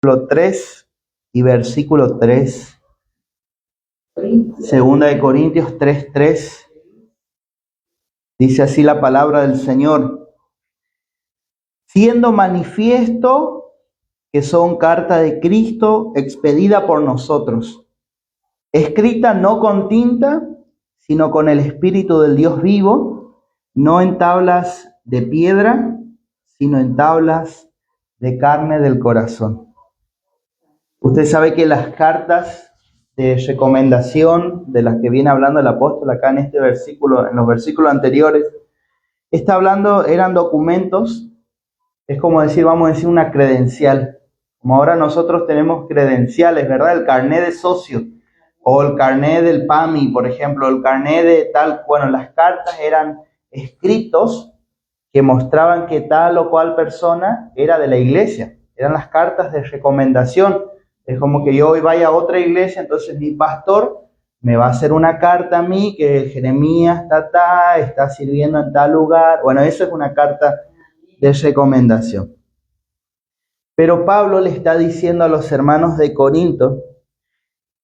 3 y versículo 3. Segunda de Corintios 3:3. Dice así la palabra del Señor: siendo manifiesto que son carta de Cristo expedida por nosotros, escrita no con tinta, sino con el Espíritu del Dios vivo, no en tablas de piedra, sino en tablas de carne del corazón. Usted sabe que las cartas de recomendación de las que viene hablando el apóstol acá en este versículo, en los versículos anteriores, está hablando, eran documentos, es como decir, vamos a decir, una credencial. Como ahora nosotros tenemos credenciales, ¿verdad? El carnet de socio, o el carnet del PAMI, por ejemplo, el carnet de tal. Bueno, las cartas eran escritos que mostraban que tal o cual persona era de la iglesia. Eran las cartas de recomendación. Es como que yo hoy vaya a otra iglesia, entonces mi pastor me va a hacer una carta a mí que Jeremías está sirviendo en tal lugar. Bueno, eso es una carta de recomendación. Pero Pablo le está diciendo a los hermanos de Corinto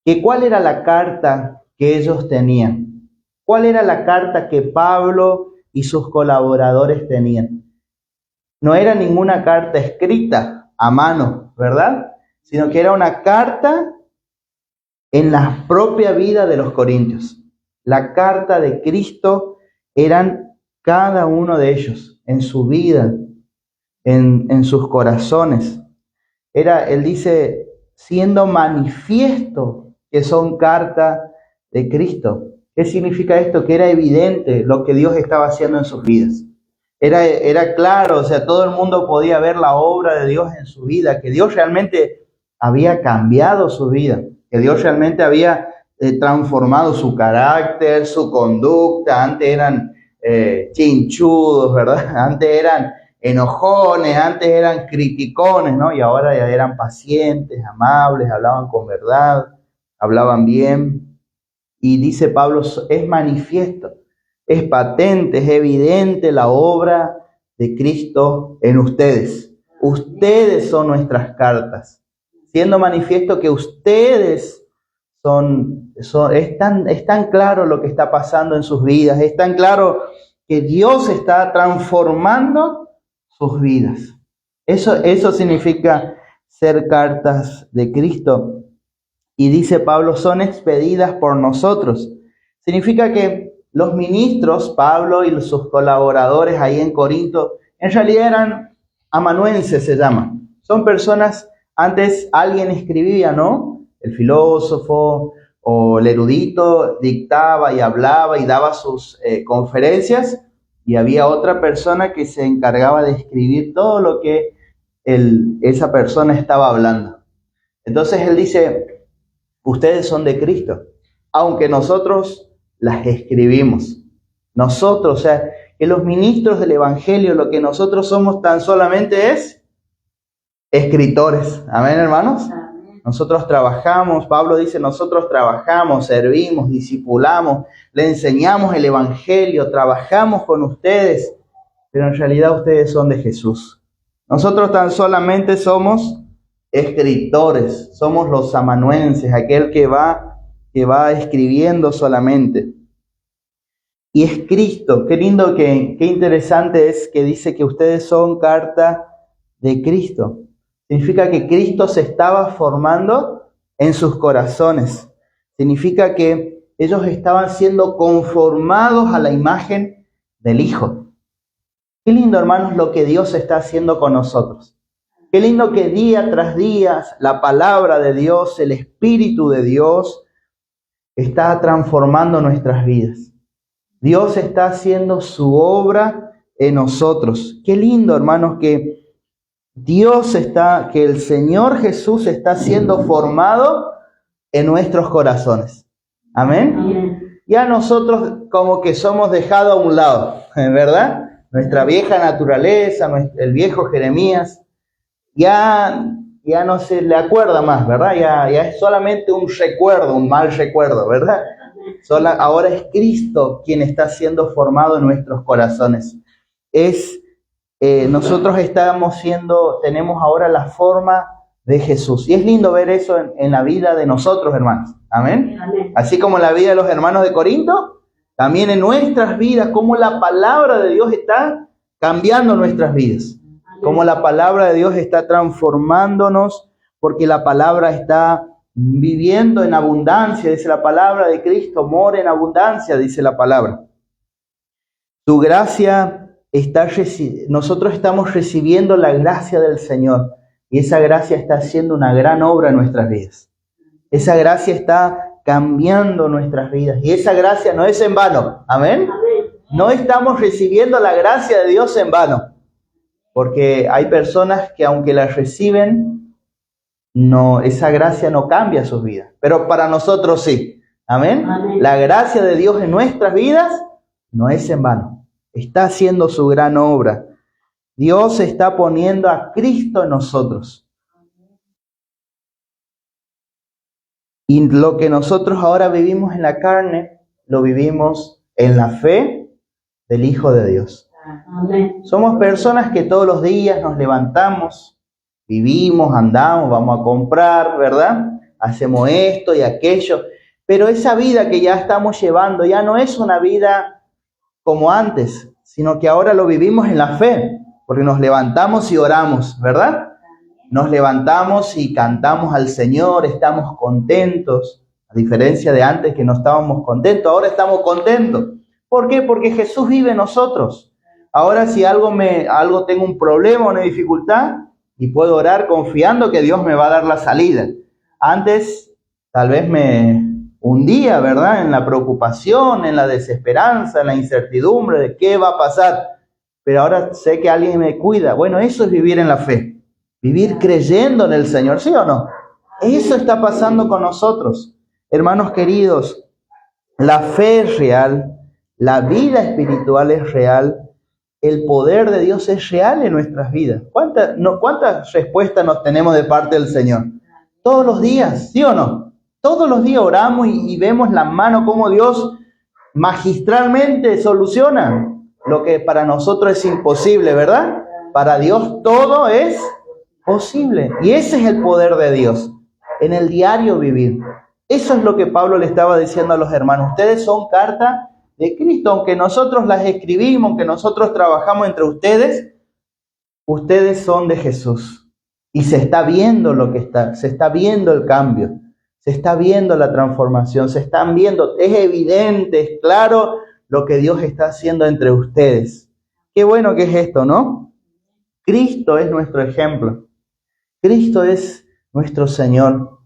que cuál era la carta que ellos tenían. ¿Cuál era la carta que Pablo y sus colaboradores tenían? No era ninguna carta escrita a mano, ¿verdad? Sino que era una carta en la propia vida de los corintios. La carta de Cristo eran cada uno de ellos, en su vida, en sus corazones. Él dice, siendo manifiesto que son carta de Cristo. ¿Qué significa esto? Que era evidente lo que Dios estaba haciendo en sus vidas. Era claro, o sea, todo el mundo podía ver la obra de Dios en su vida, que Dios realmente había cambiado su vida, que Dios realmente había transformado su carácter, su conducta. Antes eran chinchudos, ¿verdad? Antes eran enojones, antes eran criticones, ¿no? Y ahora ya eran pacientes, amables, hablaban con verdad, hablaban bien. Y dice Pablo, es manifiesto, es patente, es evidente la obra de Cristo en ustedes. Ustedes son nuestras cartas, siendo manifiesto que ustedes es tan claro lo que está pasando en sus vidas, es tan claro que Dios está transformando sus vidas. Eso significa ser cartas de Cristo. Y dice Pablo, son expedidas por nosotros. Significa que los ministros, Pablo y sus colaboradores ahí en Corinto, en realidad eran amanuenses, se llaman. Son personas, antes alguien escribía, ¿no? El filósofo o el erudito dictaba y hablaba y daba sus conferencias, y había otra persona que se encargaba de escribir todo lo que esa persona estaba hablando. Entonces él dice, ustedes son de Cristo, aunque nosotros las escribimos. Nosotros, o sea, que los ministros del Evangelio, lo que nosotros somos tan solamente es escritores. Amén, hermanos. Nosotros trabajamos, Pablo dice, nosotros trabajamos, servimos, discipulamos, le enseñamos el Evangelio, trabajamos con ustedes, pero en realidad ustedes son de Jesús. Nosotros tan solamente somos escritores, somos los amanuenses, aquel que va escribiendo solamente. Y es Cristo. Qué lindo, qué interesante es que dice que ustedes son carta de Cristo. Significa que Cristo se estaba formando en sus corazones. Significa que ellos estaban siendo conformados a la imagen del Hijo. Qué lindo, hermanos, lo que Dios está haciendo con nosotros. Qué lindo que día tras día la palabra de Dios, el Espíritu de Dios está transformando nuestras vidas. Dios está haciendo su obra en nosotros. Qué lindo, hermanos, que que el Señor Jesús está siendo formado en nuestros corazones. Amén. Amén. Ya nosotros como que somos dejados a un lado, ¿verdad? Nuestra vieja naturaleza, el viejo Jeremías, ya no se le acuerda más, ¿verdad? Ya es solamente un recuerdo, un mal recuerdo, ¿verdad? Ahora es Cristo quien está siendo formado en nuestros corazones. Nosotros tenemos ahora la forma de Jesús. Y es lindo ver eso en la vida de nosotros, hermanos. Amén. Amén. Así como en la vida de los hermanos de Corinto, también en nuestras vidas, como la palabra de Dios está cambiando nuestras vidas. Como la palabra de Dios está transformándonos, porque la palabra está viviendo en abundancia, dice la palabra de Cristo, mora en abundancia, dice la palabra. Tu gracia nosotros estamos recibiendo la gracia del Señor, y esa gracia está haciendo una gran obra en nuestras vidas. Esa gracia está cambiando nuestras vidas, y esa gracia no es en vano. Amén. No estamos recibiendo la gracia de Dios en vano, porque hay personas que aunque la reciben, esa gracia no cambia sus vidas, pero para nosotros sí. Amén. Amén. La gracia de Dios en nuestras vidas no es en vano, está haciendo su gran obra. Dios está poniendo a Cristo en nosotros. Y lo que nosotros ahora vivimos en la carne, lo vivimos en la fe del Hijo de Dios. Amén. Somos personas que todos los días nos levantamos, vivimos, andamos, vamos a comprar, ¿verdad? Hacemos esto y aquello. Pero esa vida que ya estamos llevando ya no es una vida como antes, sino que ahora lo vivimos en la fe, porque nos levantamos y oramos, ¿verdad? Nos levantamos y cantamos al Señor, estamos contentos, a diferencia de antes que no estábamos contentos, ahora estamos contentos. ¿Por qué? Porque Jesús vive en nosotros. Ahora si algo tengo un problema, una dificultad, y puedo orar confiando que Dios me va a dar la salida. Antes tal vez me hundía, ¿verdad? En la preocupación, en la desesperanza, en la incertidumbre de qué va a pasar. Pero ahora sé que alguien me cuida. Bueno, eso es vivir en la fe. Vivir creyendo en el Señor, ¿sí o no? Eso está pasando con nosotros. Hermanos queridos, la fe es real, la vida espiritual es real, el poder de Dios es real en nuestras vidas. ¿Cuántas respuestas nos tenemos de parte del Señor? Todos los días, ¿sí o no? Todos los días oramos y vemos la mano como Dios magistralmente soluciona lo que para nosotros es imposible, ¿verdad? Para Dios todo es posible. Y ese es el poder de Dios en el diario vivir. Eso es lo que Pablo le estaba diciendo a los hermanos. Ustedes son carta de Cristo, aunque nosotros las escribimos, aunque nosotros trabajamos entre ustedes, ustedes son de Jesús. Y se está viendo se está viendo el cambio, se está viendo la transformación, se están viendo, es evidente, es claro lo que Dios está haciendo entre ustedes. Qué bueno que es esto, ¿no? Cristo es nuestro ejemplo. Cristo es nuestro Señor.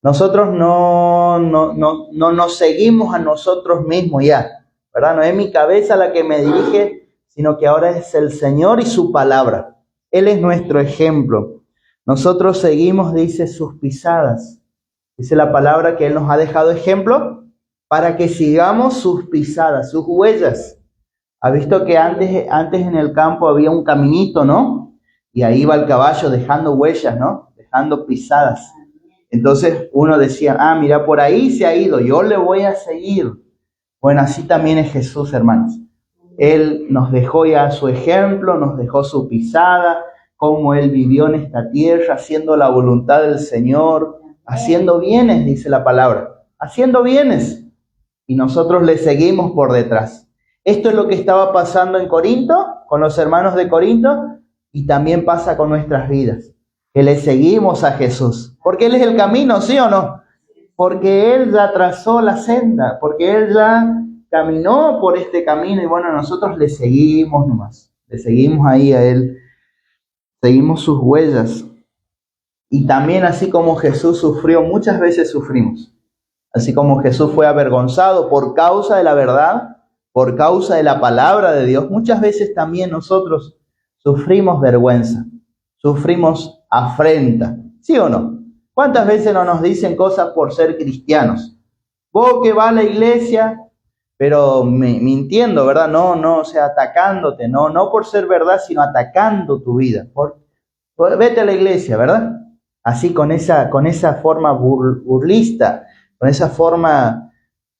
Nosotros no nos seguimos a nosotros mismos ya, ¿verdad? No es mi cabeza la que me dirige, sino que ahora es el Señor y su palabra. Él es nuestro ejemplo. Nosotros seguimos, dice, sus pisadas. Dice la palabra que Él nos ha dejado ejemplo para que sigamos sus pisadas, sus huellas. ¿Ha visto que antes en el campo había un caminito, ¿no? Y ahí iba el caballo dejando huellas, ¿no? Dejando pisadas. Entonces uno decía, mira, por ahí se ha ido, yo le voy a seguir. Bueno, así también es Jesús, hermanos. Él nos dejó ya su ejemplo, nos dejó su pisada, cómo Él vivió en esta tierra, haciendo la voluntad del Señor, haciendo bienes, dice la palabra, haciendo bienes. Y nosotros le seguimos por detrás. Esto es lo que estaba pasando en Corinto, con los hermanos de Corinto, y también pasa con nuestras vidas, que le seguimos a Jesús. Porque Él es el camino, ¿sí o no? Porque Él ya trazó la senda, porque Él ya caminó por este camino, y bueno, nosotros le seguimos nomás, le seguimos ahí a Él, seguimos sus huellas. Y también así como Jesús sufrió, muchas veces sufrimos. Así como Jesús fue avergonzado por causa de la verdad, por causa de la palabra de Dios, muchas veces también nosotros sufrimos vergüenza, sufrimos afrenta, ¿sí o no? ¿Cuántas veces no nos dicen cosas por ser cristianos? Vos que vas a la iglesia, pero mintiendo, ¿verdad? No, o sea, atacándote, no por ser verdad, sino atacando tu vida. Vete a la iglesia, ¿verdad? Así con esa forma burlista, con esa forma,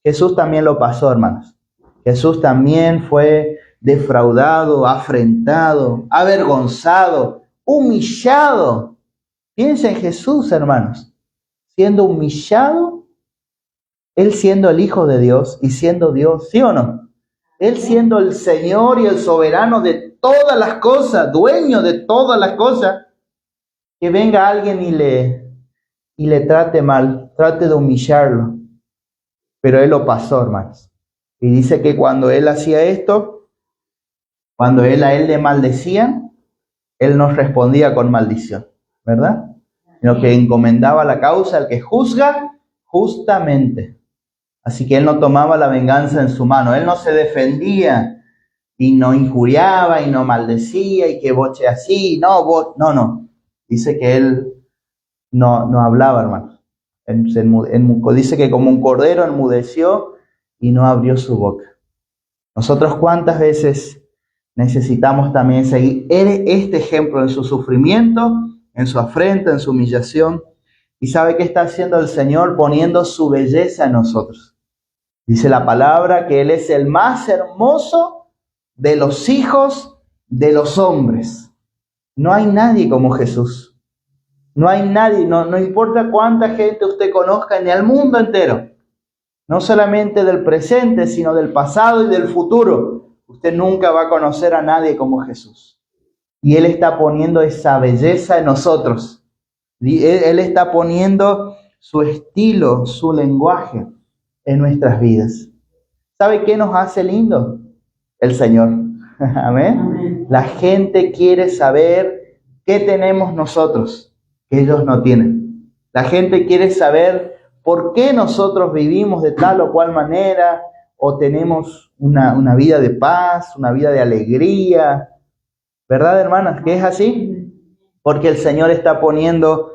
Jesús también lo pasó, hermanos. Jesús también fue defraudado, afrentado, avergonzado, humillado. Piensa en Jesús, hermanos, siendo humillado, Él siendo el Hijo de Dios y siendo Dios, ¿sí o no? Él siendo el Señor y el soberano de todas las cosas, dueño de todas las cosas, que venga alguien y le trate mal, trate de humillarlo. Pero Él lo pasó, hermanos. Y dice que cuando Él hacía esto, cuando a Él le maldecían, Él no respondía con maldición, ¿verdad? Sino que encomendaba la causa al que juzga justamente. Así que Él no tomaba la venganza en su mano. Él no se defendía y no injuriaba y no maldecía y que boche así. No. Dice que Él no hablaba, hermanos. Dice que como un cordero enmudeció y no abrió su boca. Nosotros cuántas veces necesitamos también seguir este ejemplo en su sufrimiento, en su afrenta, en su humillación. ¿Y sabe qué está haciendo el Señor? Poniendo su belleza en nosotros. Dice la palabra que Él es el más hermoso de los hijos de los hombres. No hay nadie como Jesús. No hay nadie, no importa cuánta gente usted conozca en el mundo entero. No solamente del presente, sino del pasado y del futuro. Usted nunca va a conocer a nadie como Jesús. Y Él está poniendo esa belleza en nosotros. Él está poniendo su estilo, su lenguaje en nuestras vidas. ¿Sabe qué nos hace lindo? El Señor. Amén. Amén. La gente quiere saber qué tenemos nosotros, que ellos no tienen. La gente quiere saber por qué nosotros vivimos de tal o cual manera, o tenemos una vida de paz, una vida de alegría. ¿Verdad, hermanas? ¿Que es así? Porque el Señor está poniendo,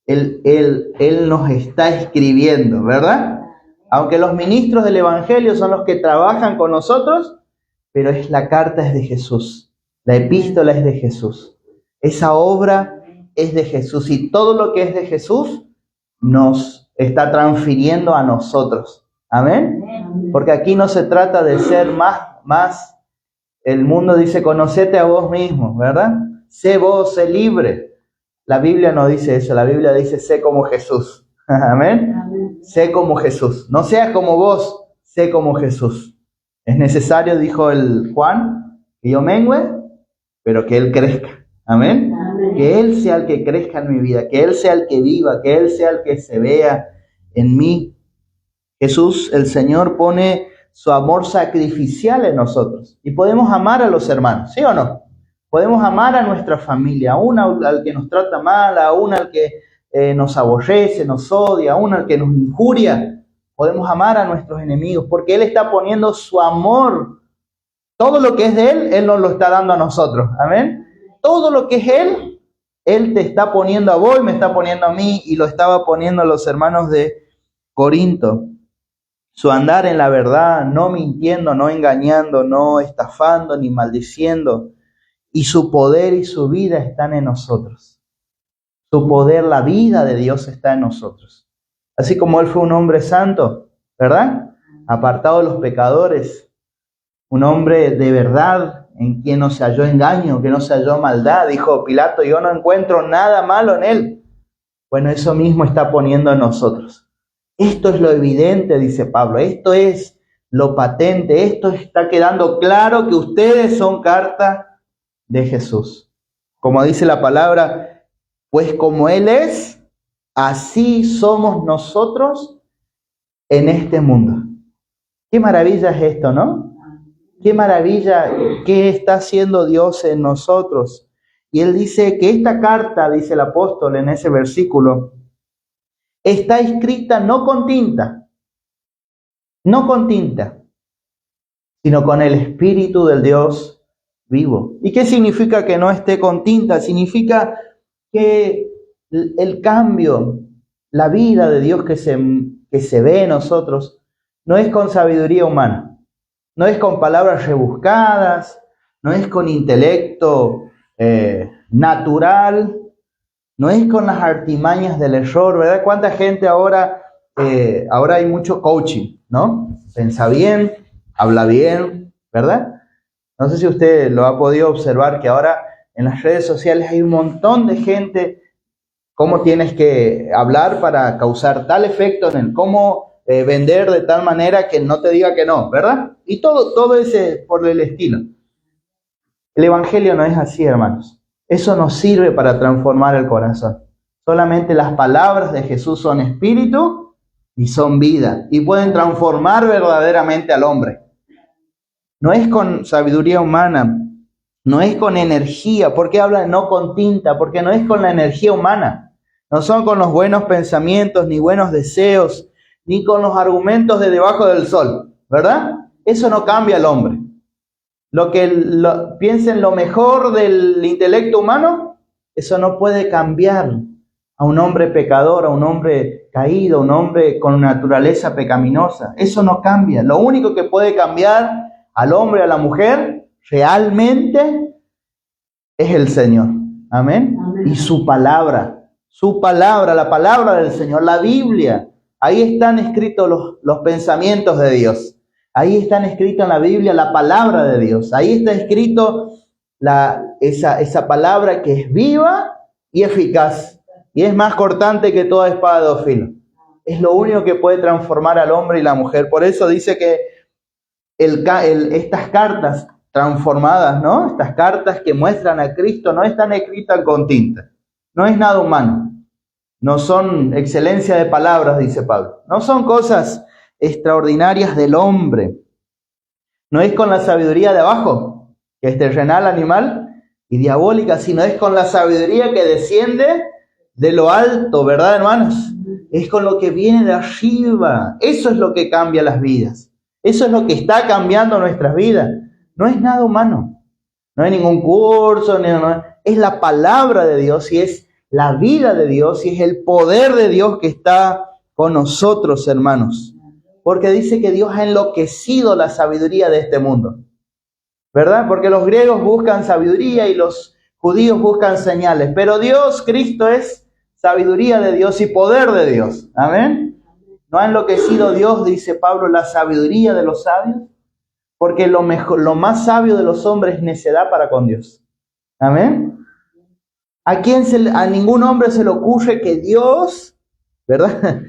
Él nos está escribiendo, ¿verdad? Aunque los ministros del Evangelio son los que trabajan con nosotros, pero la carta es de Jesús, la epístola es de Jesús. Esa obra es de Jesús y todo lo que es de Jesús nos está transfiriendo a nosotros. ¿Amén? Porque aquí no se trata de ser más. El mundo dice, conocete a vos mismo, ¿verdad? Sé vos, sé libre. La Biblia no dice eso, la Biblia dice, sé como Jesús. Amén. Amén. Sé como Jesús. No seas como vos, sé como Jesús. Es necesario, dijo el Juan, que yo mengüe, pero que Él crezca. Amén. Amén. Que Él sea el que crezca en mi vida, que Él sea el que viva, que Él sea el que se vea en mí. Jesús, el Señor, pone su amor sacrificial en nosotros. Y podemos amar a los hermanos, ¿sí o no? Podemos amar a nuestra familia, aún al que nos trata mal, aún al que nos aborrece, nos odia, aún al que nos injuria. Podemos amar a nuestros enemigos, porque Él está poniendo su amor. Todo lo que es de Él, Él nos lo está dando a nosotros. Amén. Todo lo que es Él te está poniendo a vos y me está poniendo a mí, y lo estaba poniendo a los hermanos de Corinto. Su andar en la verdad, no mintiendo, no engañando, no estafando, ni maldiciendo. Y su poder y su vida están en nosotros. Su poder, la vida de Dios está en nosotros. Así como Él fue un hombre santo, ¿verdad? Apartado de los pecadores. Un hombre de verdad, en quien no se halló engaño, que no se halló maldad. Dijo Pilato, yo no encuentro nada malo en Él. Bueno, eso mismo está poniendo en nosotros. Esto es lo evidente, dice Pablo. Esto es lo patente. Esto está quedando claro que ustedes son carta de Jesús. Como dice la palabra, pues como Él es, así somos nosotros en este mundo. Qué maravilla es esto, ¿no? Qué maravilla, qué está haciendo Dios en nosotros. Y Él dice que esta carta, dice el apóstol en ese versículo, está escrita no con tinta, sino con el Espíritu del Dios vivo. ¿Y qué significa que no esté con tinta? Significa que el cambio, la vida de Dios que se ve en nosotros, no es con sabiduría humana, no es con palabras rebuscadas, no es con intelecto natural, no es con las artimañas del error, ¿verdad? ¿Cuánta gente ahora hay mucho coaching, ¿no? Piensa bien, habla bien, ¿verdad? No sé si usted lo ha podido observar, que ahora en las redes sociales hay un montón de gente cómo tienes que hablar para causar tal efecto en él, cómo vender de tal manera que no te diga que no, ¿verdad? Y todo ese por el estilo. El Evangelio no es así, hermanos. Eso no sirve para transformar el corazón. Solamente las palabras de Jesús son espíritu y son vida, y pueden transformar verdaderamente al hombre. No es con sabiduría humana, no es con energía. ¿Por qué habla de no con tinta? Porque no es con la energía humana. No son con los buenos pensamientos, ni buenos deseos, ni con los argumentos de debajo del sol, ¿verdad? Eso no cambia al hombre. Piensen lo mejor del intelecto humano, eso no puede cambiar a un hombre pecador, a un hombre caído, a un hombre con naturaleza pecaminosa. Eso no cambia. Lo único que puede cambiar al hombre, a la mujer, realmente es el Señor. Amén. Amén. Y su palabra, la palabra del Señor, la Biblia. Ahí están escritos los pensamientos de Dios. Ahí están escritos en la Biblia la palabra de Dios. Ahí está escrito esa palabra que es viva y eficaz. Y es más cortante que toda espada de dos filos. Es lo único que puede transformar al hombre y la mujer. Por eso dice que estas cartas transformadas, ¿no? Estas cartas que muestran a Cristo no están escritas con tinta. No es nada humano. No son excelencia de palabras, dice Pablo. No son cosas extraordinarias del hombre. No es con la sabiduría de abajo, que es terrenal, animal y diabólica, sino es con la sabiduría que desciende de lo alto, ¿verdad, hermanos? Es con lo que viene de arriba. Eso es lo que cambia las vidas. Eso es lo que está cambiando nuestras vidas. No es nada humano. No hay ningún curso, es la palabra de Dios y es la vida de Dios y es el poder de Dios que está con nosotros, hermanos. Porque dice que Dios ha enloquecido la sabiduría de este mundo, ¿verdad? Porque los griegos buscan sabiduría y los judíos buscan señales. Pero Dios, Cristo, es sabiduría de Dios y poder de Dios. Amén. ¿No ha enloquecido Dios, dice Pablo, la sabiduría de los sabios? Porque lo más sabio de los hombres es necedad para con Dios. Amén. A ningún hombre se le ocurre que Dios, ¿verdad?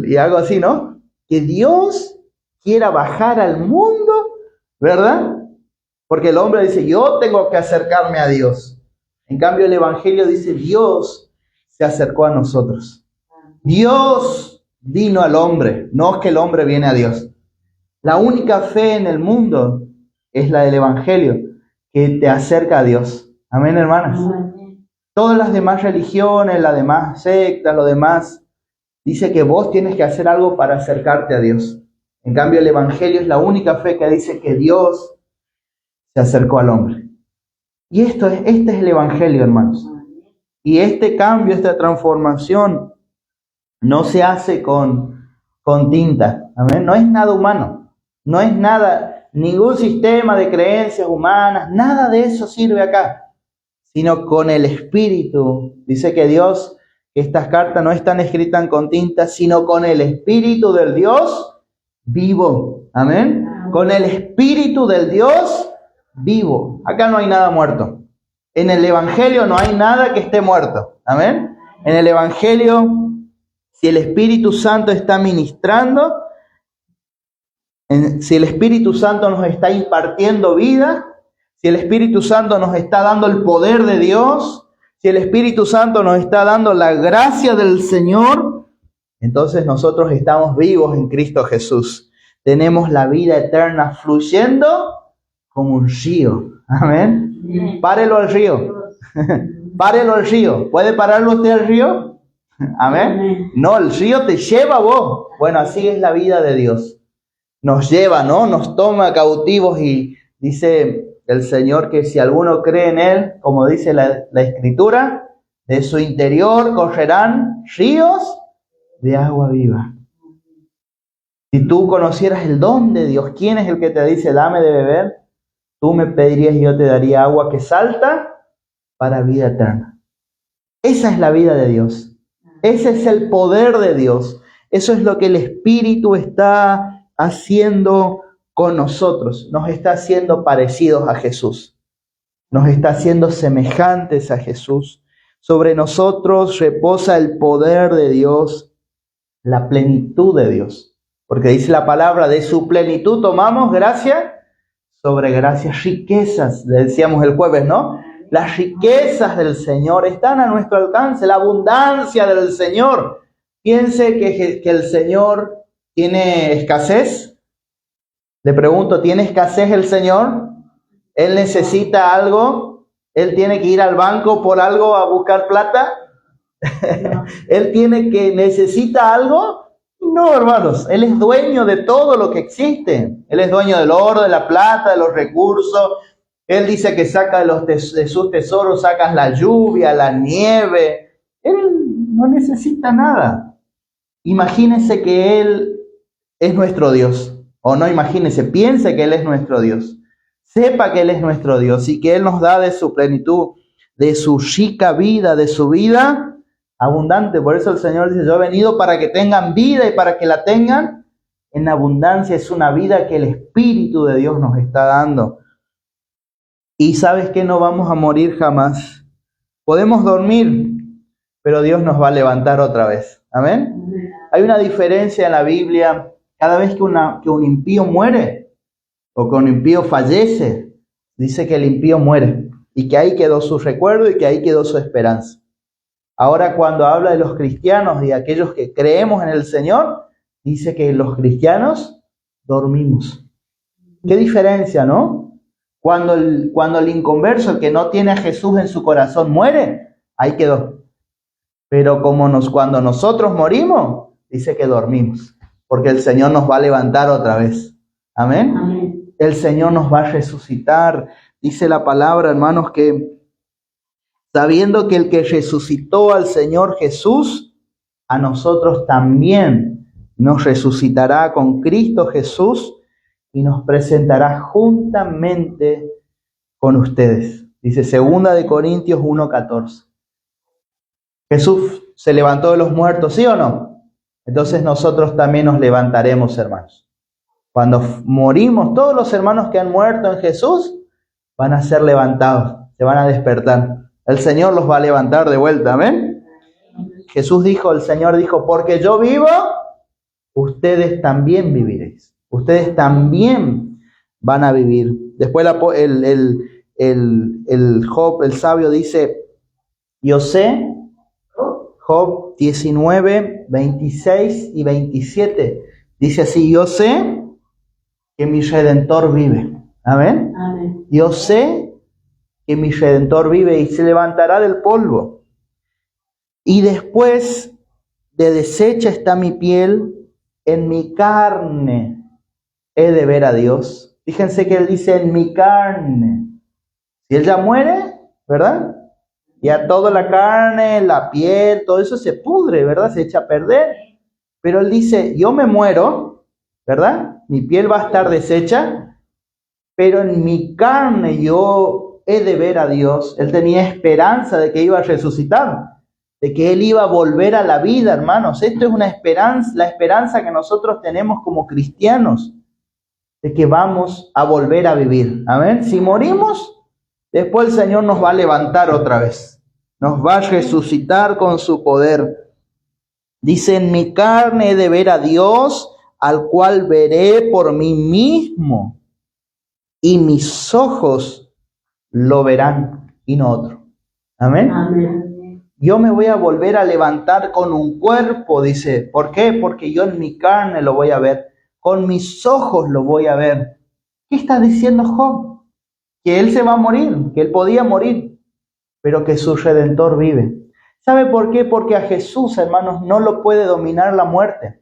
Y algo así, ¿no? Que Dios quiera bajar al mundo, ¿verdad? Porque el hombre dice, yo tengo que acercarme a Dios. En cambio, el Evangelio dice, Dios se acercó a nosotros. Dios vino al hombre, no es que el hombre viene a Dios. La única fe en el mundo es la del Evangelio, que te acerca a Dios. Amén, hermanas. Amén. Todas las demás religiones, las demás sectas, lo demás, dice que vos tienes que hacer algo para acercarte a Dios. En cambio, el Evangelio es la única fe que dice que Dios se acercó al hombre. Y este es el Evangelio, hermanos. Y este cambio, esta transformación, no se hace con tinta. ¿Amén? No es nada humano. No es nada, ningún sistema de creencias humanas, nada de eso sirve acá. Sino con el Espíritu. Dice que Dios, estas cartas no están escritas con tinta, sino con el Espíritu del Dios vivo. Amén. Con el Espíritu del Dios vivo. Acá no hay nada muerto. En el Evangelio no hay nada que esté muerto. Amén. En el Evangelio, si el Espíritu Santo está ministrando, si el Espíritu Santo nos está impartiendo vida, si el Espíritu Santo nos está dando el poder de Dios, si el Espíritu Santo nos está dando la gracia del Señor, entonces nosotros estamos vivos en Cristo Jesús. Tenemos la vida eterna fluyendo como un río. Amén. Párelo al río. Párelo al río. ¿Puede pararlo usted al río? Amén. No, el río te lleva a vos. Bueno, así es la vida de Dios. Nos lleva, ¿no? Nos toma cautivos y dice el Señor que si alguno cree en Él, como dice la Escritura, de su interior correrán ríos de agua viva. Si tú conocieras el don de Dios, ¿quién es el que te dice dame de beber? Tú me pedirías y yo te daría agua que salta para vida eterna. Esa es la vida de Dios. Ese es el poder de Dios. Eso es lo que el Espíritu está haciendo con nosotros. Nos está haciendo parecidos a Jesús. Nos está haciendo semejantes a Jesús. Sobre nosotros reposa el poder de Dios, la plenitud de Dios. Porque dice la palabra, de su plenitud tomamos gracia sobre gracia, riquezas, decíamos el jueves, ¿no? Las riquezas del Señor están a nuestro alcance, la abundancia del Señor. Piense que el Señor tiene escasez. Le pregunto, ¿tiene escasez el Señor? ¿Él necesita algo? ¿Él tiene que ir al banco por algo a buscar plata? No. ¿Necesita algo? No, hermanos, Él es dueño de todo lo que existe. Él es dueño del oro, de la plata, de los recursos. Él dice que saca de sus tesoros, sacas la lluvia, la nieve. Él no necesita nada. Imagínese que Él es nuestro Dios. O no imagínese, piense que Él es nuestro Dios. Sepa que Él es nuestro Dios y que Él nos da de su plenitud, de su rica vida, de su vida abundante. Por eso el Señor dice, yo he venido para que tengan vida y para que la tengan en abundancia. Es una vida que el Espíritu de Dios nos está dando. Y sabes que no vamos a morir jamás. Podemos dormir, pero Dios nos va a levantar otra vez. Amén. Hay una diferencia en la Biblia. Cada vez que un impío muere o que un impío fallece, dice que el impío muere y que ahí quedó su recuerdo y que ahí quedó su esperanza. Ahora, cuando habla de los cristianos y aquellos que creemos en el Señor, dice que los cristianos dormimos. ¿Qué diferencia, no? Cuando el inconverso, el que no tiene a Jesús en su corazón, muere, ahí quedó. Pero cuando nosotros morimos, dice que dormimos, porque el Señor nos va a levantar otra vez. Amén. Amén. El Señor nos va a resucitar. Dice la palabra, hermanos, que sabiendo que el que resucitó al Señor Jesús, a nosotros también nos resucitará con Cristo Jesús y nos presentará juntamente con ustedes. Dice 2 Corintios 1:14. Jesús se levantó de los muertos, ¿sí o no? Entonces nosotros también nos levantaremos, hermanos. Cuando morimos, todos los hermanos que han muerto en Jesús van a ser levantados, se van a despertar. El Señor los va a levantar de vuelta, ¿amén? Jesús dijo, el Señor dijo, porque yo vivo, ustedes también viviréis. Ustedes también van a vivir. Después Job, el sabio, dice, yo sé, Job 19, 26 y 27, dice así, yo sé que mi Redentor vive. ¿Amén? Amén. Yo sé que mi Redentor vive y se levantará del polvo. Y después de deshecha está mi piel, en mi carne he de ver a Dios. Fíjense que Él dice en mi carne. Si Él ya muere, ¿verdad? Ya toda la carne, la piel, todo eso se pudre, ¿verdad? Se echa a perder. Pero Él dice, yo me muero, ¿verdad? Mi piel va a estar deshecha, pero en mi carne yo he de ver a Dios. Él tenía esperanza de que iba a resucitar, de que Él iba a volver a la vida, hermanos. Esto es una esperanza, la esperanza que nosotros tenemos como cristianos, de que vamos a volver a vivir. Amén. Si morimos, después el Señor nos va a levantar otra vez. Nos va a resucitar con su poder. Dice, en mi carne he de ver a Dios, al cual veré por mí mismo, y mis ojos lo verán y no otro. Amén. Amén. Yo me voy a volver a levantar con un cuerpo, dice. ¿Por qué? Porque yo en mi carne lo voy a ver. Con mis ojos lo voy a ver. ¿Qué está diciendo Job? Que él se va a morir, que él podía morir, pero que su Redentor vive. ¿Sabe por qué? Porque a Jesús, hermanos, no lo puede dominar la muerte.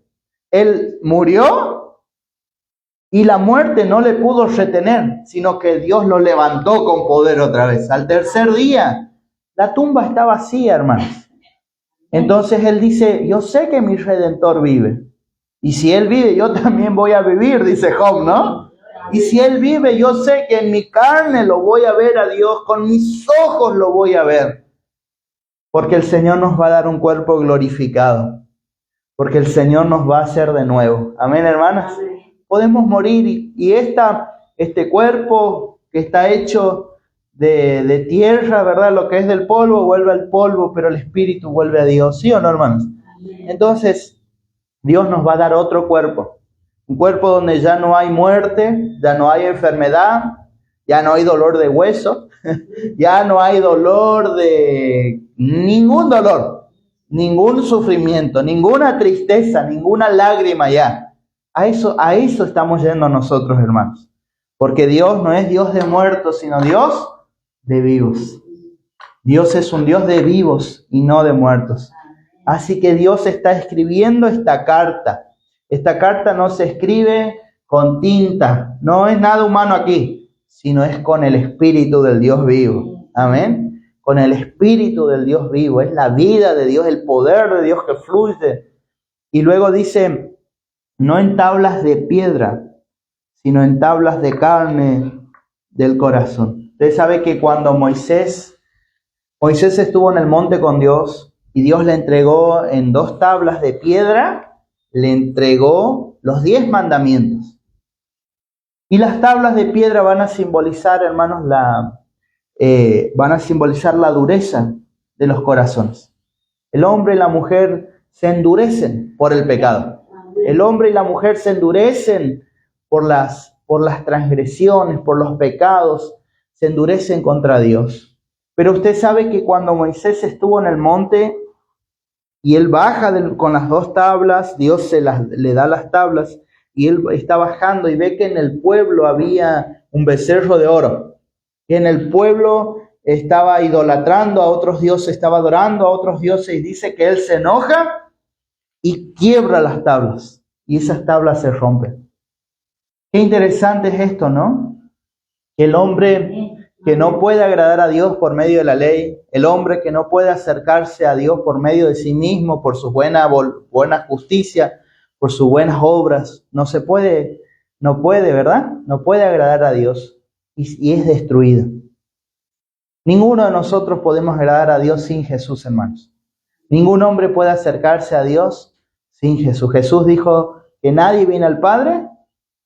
Él murió y la muerte no le pudo retener, sino que Dios lo levantó con poder otra vez. Al tercer día, la tumba está vacía, hermanos. Entonces Él dice, yo sé que mi Redentor vive. Y si Él vive, yo también voy a vivir, dice Job, ¿no? Y si Él vive, yo sé que en mi carne lo voy a ver a Dios, con mis ojos lo voy a ver. Porque el Señor nos va a dar un cuerpo glorificado. Porque el Señor nos va a hacer de nuevo. Amén, hermanas. Amén. Podemos morir y este cuerpo que está hecho de tierra, ¿verdad? Lo que es del polvo vuelve al polvo, pero el espíritu vuelve a Dios. ¿Sí o no, hermanos? Entonces, Dios nos va a dar otro cuerpo. Un cuerpo donde ya no hay muerte, ya no hay enfermedad, ya no hay dolor de hueso, ya no hay dolor de ningún dolor, ningún sufrimiento, ninguna tristeza, ninguna lágrima ya. A eso estamos yendo nosotros, hermanos. Porque Dios no es Dios de muertos, sino Dios de vivos. Dios es un Dios de vivos y no de muertos. Así que Dios está escribiendo esta carta. Esta carta no se escribe con tinta, no es nada humano aquí, sino es con el Espíritu del Dios vivo. Amén. Con el Espíritu del Dios vivo. Es la vida de Dios, el poder de Dios que fluye. Y luego dice, no en tablas de piedra, sino en tablas de carne del corazón. Usted sabe que cuando Moisés estuvo en el monte con Dios y Dios le entregó en 2 tablas de piedra, le entregó los 10 mandamientos. Y las tablas de piedra van a simbolizar, hermanos, van a simbolizar la dureza de los corazones. El hombre y la mujer se endurecen por el pecado. El hombre y la mujer se endurecen por las transgresiones, por los pecados, se endurecen contra Dios. Pero usted sabe que cuando Moisés estuvo en el monte y él baja con las 2 tablas, Dios le da las tablas y él está bajando y ve que en el pueblo había un becerro de oro. Y en el pueblo estaba idolatrando a otros dioses, estaba adorando a otros dioses y dice que él se enoja y quiebra las tablas y esas tablas se rompen. Qué interesante es esto, ¿no? El hombre que no puede agradar a Dios por medio de la ley, el hombre que no puede acercarse a Dios por medio de sí mismo, por su buena justicia, por sus buenas obras, no puede, ¿verdad? No puede agradar a Dios y es destruido. Ninguno de nosotros podemos agradar a Dios sin Jesús, hermanos. Ningún hombre puede acercarse a Dios sin Jesús. Jesús dijo que nadie viene al Padre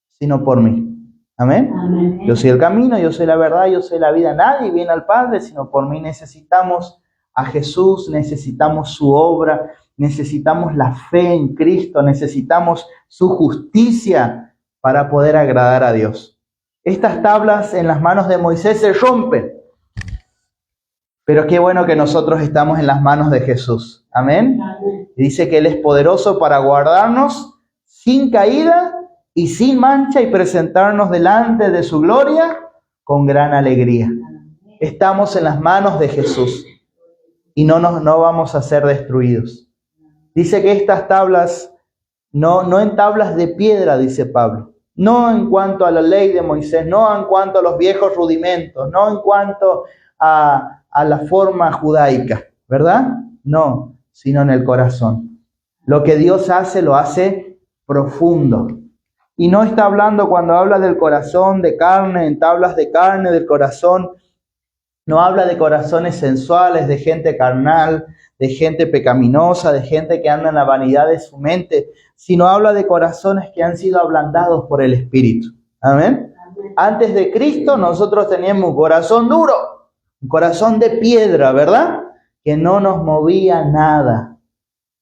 sino por mí. Amén. Amén. Yo soy el camino, yo soy la verdad, yo soy la vida. Nadie viene al Padre sino por mí. Necesitamos a Jesús, necesitamos su obra, necesitamos la fe en Cristo, necesitamos su justicia para poder agradar a Dios. Estas tablas en las manos de Moisés se rompen. Pero qué bueno que nosotros estamos en las manos de Jesús. Amén. Amén. Dice que Él es poderoso para guardarnos sin caída y sin mancha y presentarnos delante de su gloria con gran alegría. Estamos en las manos de Jesús y no vamos a ser destruidos. Dice que estas tablas, no en tablas de piedra, dice Pablo, no en cuanto a la ley de Moisés, no en cuanto a los viejos rudimentos, no en cuanto a la forma judaica, ¿verdad? No, sino en el corazón. Lo que Dios hace, lo hace profundo. Y no está hablando, cuando habla del corazón de carne, en tablas de carne del corazón, no habla de corazones sensuales, de gente carnal, de gente pecaminosa, de gente que anda en la vanidad de su mente, sino habla de corazones que han sido ablandados por el Espíritu. Amén. Antes de Cristo nosotros teníamos un corazón duro, un corazón de piedra, ¿verdad? Que no nos movía nada.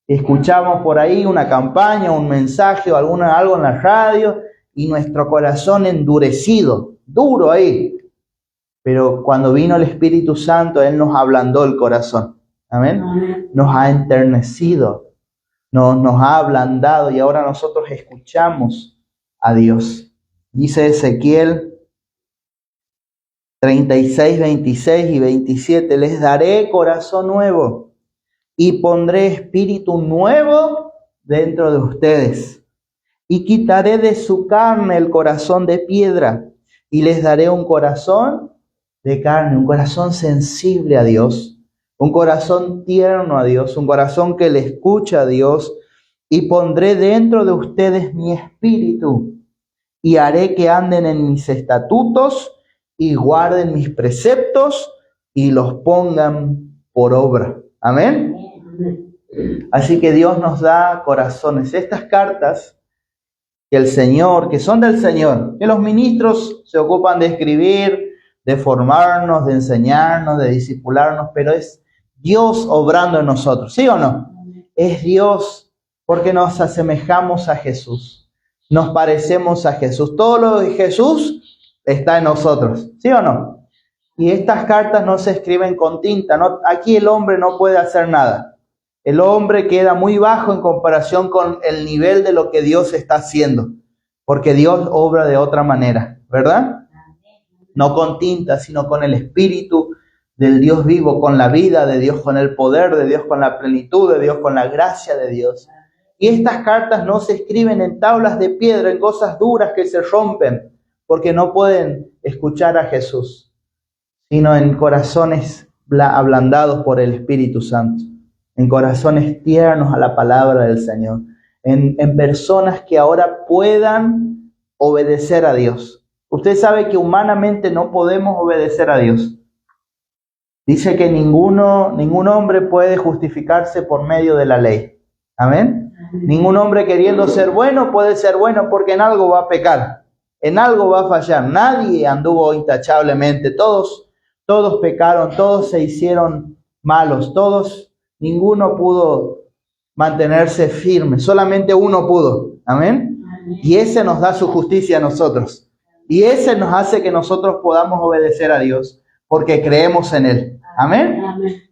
Escuchamos por ahí una campaña, un mensaje o algo en la radio y nuestro corazón endurecido, duro ahí. Pero cuando vino el Espíritu Santo, Él nos ablandó el corazón. Amén. Amén. Nos ha enternecido, nos ha ablandado y ahora nosotros escuchamos a Dios. Dice Ezequiel 36, 26 y 27, les daré corazón nuevo y pondré espíritu nuevo dentro de ustedes. Y quitaré de su carne el corazón de piedra y les daré un corazón de carne, un corazón sensible a Dios, un corazón tierno a Dios, un corazón que le escucha a Dios. Y pondré dentro de ustedes mi espíritu y haré que anden en mis estatutos y guarden mis preceptos y los pongan por obra. Amén. Así que Dios nos da corazones. Estas cartas que el Señor, que son del Señor, que los ministros se ocupan de escribir, de formarnos, de enseñarnos, de discipularnos, pero es Dios obrando en nosotros, ¿sí o no? Es Dios, porque nos asemejamos a Jesús, nos parecemos a Jesús. Todo lo de Jesús está en nosotros, ¿sí o no? Y estas cartas no se escriben con tinta, ¿no? Aquí el hombre no puede hacer nada. El hombre queda muy bajo en comparación con el nivel de lo que Dios está haciendo, porque Dios obra de otra manera, ¿verdad? No con tinta, sino con el Espíritu del Dios vivo, con la vida de Dios, con el poder de Dios, con la plenitud de Dios, con la gracia de Dios. Y estas cartas no se escriben en tablas de piedra, en cosas duras que se rompen, porque no pueden escuchar a Jesús, sino en corazones ablandados por el Espíritu Santo, en corazones tiernos a la palabra del Señor, en personas que ahora puedan obedecer a Dios. Usted sabe que humanamente no podemos obedecer a Dios. Dice que ningún hombre puede justificarse por medio de la ley. Amén. Ningún hombre queriendo ser bueno puede ser bueno, porque en algo va a pecar, en algo va a fallar. Nadie anduvo intachablemente, todos pecaron, todos se hicieron malos, ninguno pudo mantenerse firme, solamente uno pudo. Amén. Y ese nos da su justicia a nosotros. Y ese nos hace que nosotros podamos obedecer a Dios, porque creemos en Él. Amén.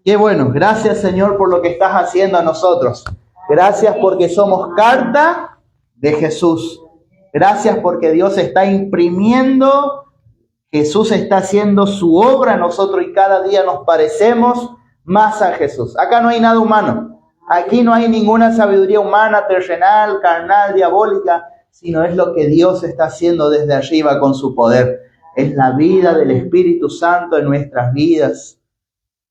Qué bueno. Gracias, Señor, por lo que estás haciendo a nosotros. Gracias porque somos carta de Jesús. Gracias porque Dios está imprimiendo, Jesús está haciendo su obra en nosotros y cada día nos parecemos más a Jesús. Acá no hay nada humano. Aquí no hay ninguna sabiduría humana, terrenal, carnal, diabólica, sino es lo que Dios está haciendo desde arriba con su poder. Es la vida del Espíritu Santo en nuestras vidas.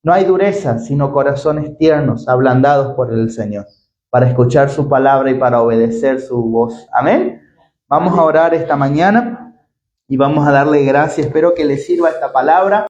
No hay dureza, sino corazones tiernos, ablandados por el Señor, para escuchar su palabra y para obedecer su voz. Amén. Vamos a orar esta mañana y vamos a darle gracias. Espero que les sirva esta palabra.